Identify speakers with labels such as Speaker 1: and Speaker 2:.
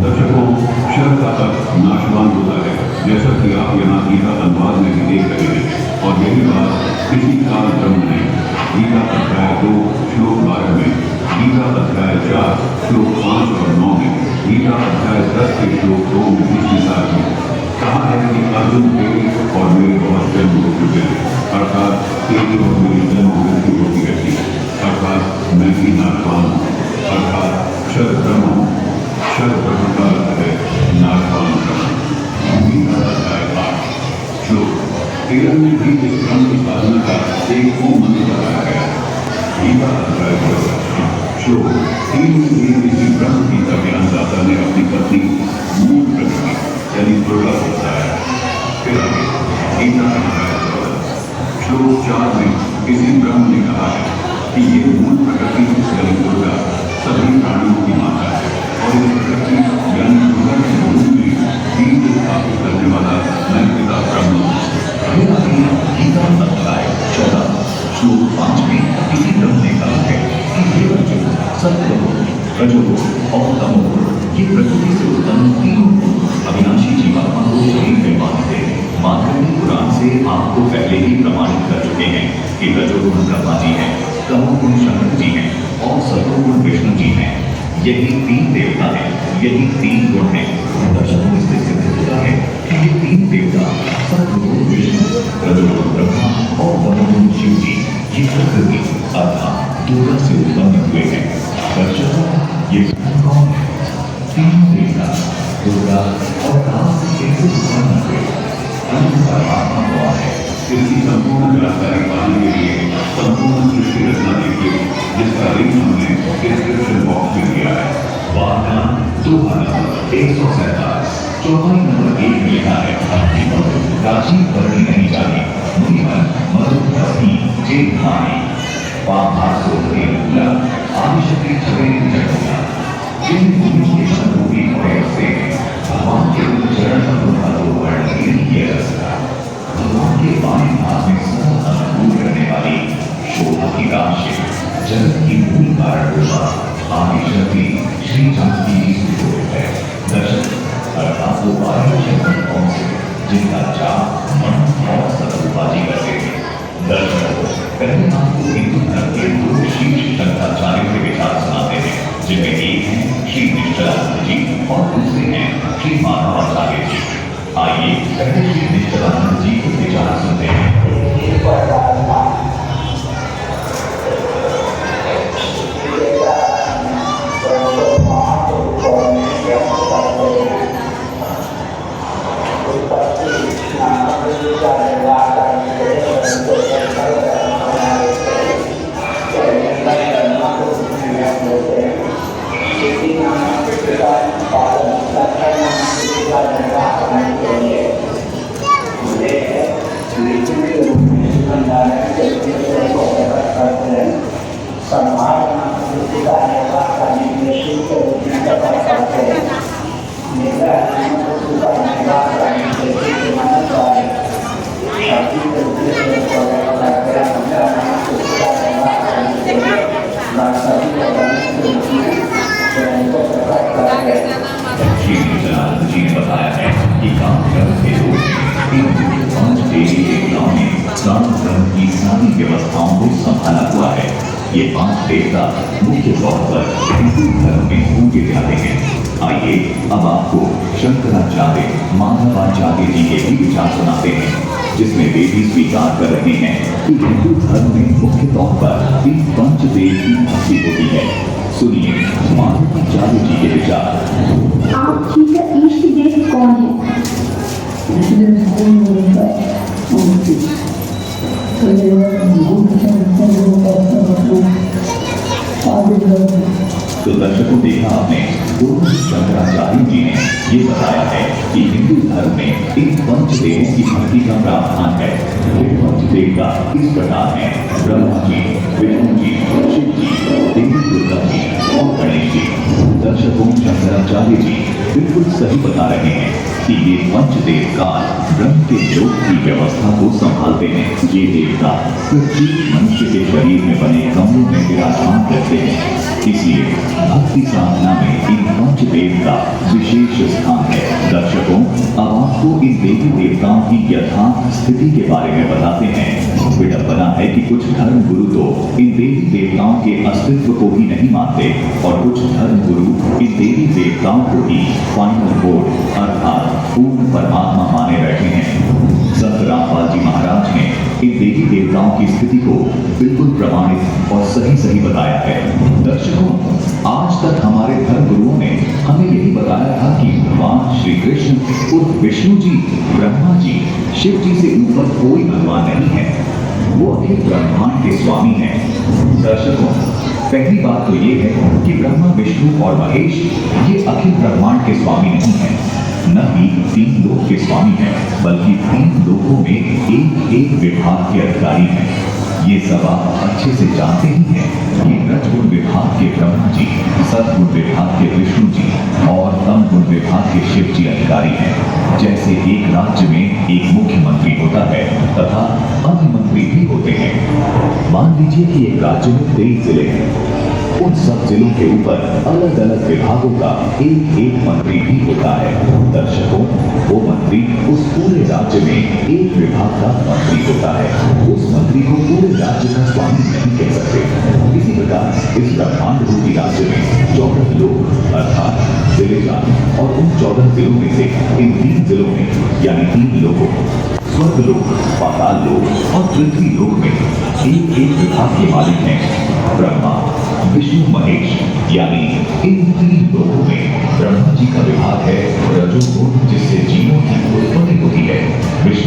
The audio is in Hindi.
Speaker 1: दर्शकों, शर का अर्थ नाशवान होता है, जैसा कि आप यहाँ गीता अनुवाद में भी देख रहे हैं। और यही बात किसी काल ब्रह्म ने गीता अध्याय 2 श्लोक 12 में, गीता अध्याय 4 श्लोक 5 और 9 में, गीता अध्याय 10 के श्लोक 2 में पिछली साल में कहा है कि अर्जुन तेरी और मेरे बहुत जन्म हो चुके हैं, अर्थात तेरी और मेरी जन्म मृत्यु होती रहती है, अर्थात मैं भी नाशवान हूँ, अर्थात क्षर ब्रह्म हूँ। क्षर ब्रह्म का अर्थ है नाशवान ब्रह्म। गीता अध्याय 8 श्लोक 13 में भी इस ब्रह्म की साधना का एक और मंत्र बताया गया है। गीता अध्याय 14 श्लोक 3 में भी इसी ब्रह्म गीता के ज्ञानदाता ने अपनी पत्नी मूल प्रकृति यानी दुर्गा को बताया। फिर आगे गीता अध्याय 14 श्लोक 4 में इसी ब्रह्म ने कहा है कि ये मूल प्रकृति यानी दुर्गा सभी प्राणियों की माता है और इस प्रकृति यानी दुर्गा के मूल में बीज स्थापित करने वाला मैं पिता ब्रह्म हूँ।
Speaker 2: फिर आगे गीता अध्याय 14 श्लोक 5 में इसी ब्रह्म ने कहा है कि हे अर्जुन, सत्वगुण, रजोगुण और तमोगुण ये प्रकृति से उत्पन्न तीनों गुण अविनाशी जीवात्मा को शरीर में बांधते हैं। मार्कंडेय पुराण से आपको पहले ही प्रमाणित कर चुके हैं कि रजोगुण ब्रह्मा जी हैं, तमोगुण शंकर जी हैं और सत्वगुण विष्णु जी हैं। यही तीन देवता हैं, यही तीन गुण हैं। दर्शकों, इससे सिद्ध होता है कि ये तीन देवता सत्वगुण विष्णु, रजोगुण ब्रह्मा और तमोगुण शिव जी ये प्रकृति अर्थात दुर्गा से उत्पन्न हुए हैं। दर्शकों, ये कौन है? तीन देवता दुर्गा और काल से कैसे उत्पन्न हुए? परमात्मा कौन है?
Speaker 1: इसकी संपूर्ण जानकारी पाने के लिए संपूर्ण सृष्टि रचना देखिए, जिसका लिंक हमने डिस्क्रिप्शन बॉक्स में दिया है।
Speaker 2: वार्ता 2147 चौपाई नंबर 1 में लिखा है, अपनी मधु राजीव वर्णी नहीं जानी, मुनिमन मधु रसी जे धानी, पाभासो मूला आदिशक्ति छवे जगोगा। जिन मुनियों के शब्दों से भगवान के चरण मधु वर्णन किया जा सकता। भगवान के बाएं हाथ में सदा अनुकूल करने वाली शोभा की राशि जगत की मूल कारण रूपा आदिशक्ति श्री जानकी जी सुशोभित है। दर्शक अर्थात वो 12 शक्ति कौन से जिनका जाप मन और सतरूपाजी करते हैं। दर्शकों, पहले आपको हिंदू धर्म के 2 शीर्ष शंकराचार्यों के विचार सुनाते हैं, जिनमें एक है श्री निश्चलानंद जी और दूसरे हैं श्री माधवाचार्य जी। आइए पहले श्री निश्चलानंद जी के विचार सुनते हैं। जी ने बताया है कि कामचक्र के रूप में 5 देवी देवताओं ने दान धर्म की सारी व्यवस्थाओं को संभाला हुआ है। ये 5 देवता मुख्य तौर पर हिंदू धर्म में पूजे जाते हैं। आइए अब आपको शंकराचार्य माधवाचार्य जी के भी विचार सुनाते हैं, जिसमें वे भी स्वीकार कर रहे हैं कि हिंदू धर्म में मुख्य तौर पर इन 5 देव की भक्ति होती है। सुनिए माधवाचार्य जी के विचार।
Speaker 3: आपकी इष्ट देव कौन है?
Speaker 2: तो दर्शकों, देखा आपने, गुरु शंकराचार्य जी ने ये बताया है कि हिंदू धर्म में इन 5 देवों की भक्ति का प्रावधान है। वे 5 देवता इस प्रकार हैं: ब्रह्मा जी, विष्णु जी, शिव जी, देवी दुर्गा जी और गणेश जी। दर्शकों, शंकराचार्य जी बिल्कुल सही बता रहे हैं कि ये 5 देवकाल ब्रह्म के योग की व्यवस्था को संभालते हैं। ये देवता प्रत्येक मनुष्य के शरीर में बने कमरों में विराजमान रहते हैं। इसलिए भक्ति साधना में इन 5 देव का विशेष स्थान है। दर्शकों, अब आपको इन देवी देवताओं की यथार्थ स्थिति के बारे में बताते हैं। विडंबना है कि कुछ धर्म गुरु तो इन देवी देवताओं के अस्तित्व को ही नहीं मानते और कुछ धर्म गुरु इन देवी देवताओं को ही फाइनल कोड अर्थात पूर्ण परमात्मा माने बैठे हैं। संत रामपाल जी महाराज ने इन देवी देवताओं की स्थिति को बिल्कुल प्रमाणित और सही बताया है। दर्शकों, आज तक हमारे धर्म गुरुओं ने हमें यही बताया था कि भगवान श्री कृष्ण उर्फ विष्णु जी, ब्रह्मा जी, शिव जी से ऊपर कोई भगवान नहीं है, वो अखिल ब्रह्मांड के स्वामी हैं। दर्शकों, पहली बात तो ये है कि ब्रह्मा, विष्णु और महेश ये अखिल ब्रह्मांड के स्वामी नहीं है, न ही 3 लोक के स्वामी हैं, बल्कि 3 लोकों में एक विभाग के अधिकारी हैं। ये सब आप अच्छे से जानते ही हैं कि रजगुण विभाग के ब्रह्मा जी, सतगुण विभाग के विष्णु जी और तमगुण विभाग के शिव जी अधिकारी हैं। जैसे एक राज्य में एक मुख्यमंत्री होता है तथा अन्य मंत्री भी होते हैं। मान लीजिए कि एक राज्य में 23 जिले हैं। उन सब जिलों के ऊपर अलग अलग विभागों का एक मंत्री भी होता है। दर्शकों, वो मंत्री उस पूरे राज्य में एक विभाग का मंत्री होता है। उस मंत्री को पूरे राज्य का स्वामी नहीं कह सकते। इसी प्रकार इस ब्रह्मांड रूपी राज्य में 14 लोग अर्थात जिले जाने और उन 14 जिलों में से इन 3 जिलों में यानी 3 लोगों स्वर्ग लोक, पाताल लोक और पृथ्वी लोक में एक विभाग के मालिक हैं। ब्रह्मा, विष्णु, महेश यानी इन 3 लोकों में ब्रह्मा जी का विभाग है रजोगुण, जिससे जीवों की उत्पत्ति होती है। विष्णु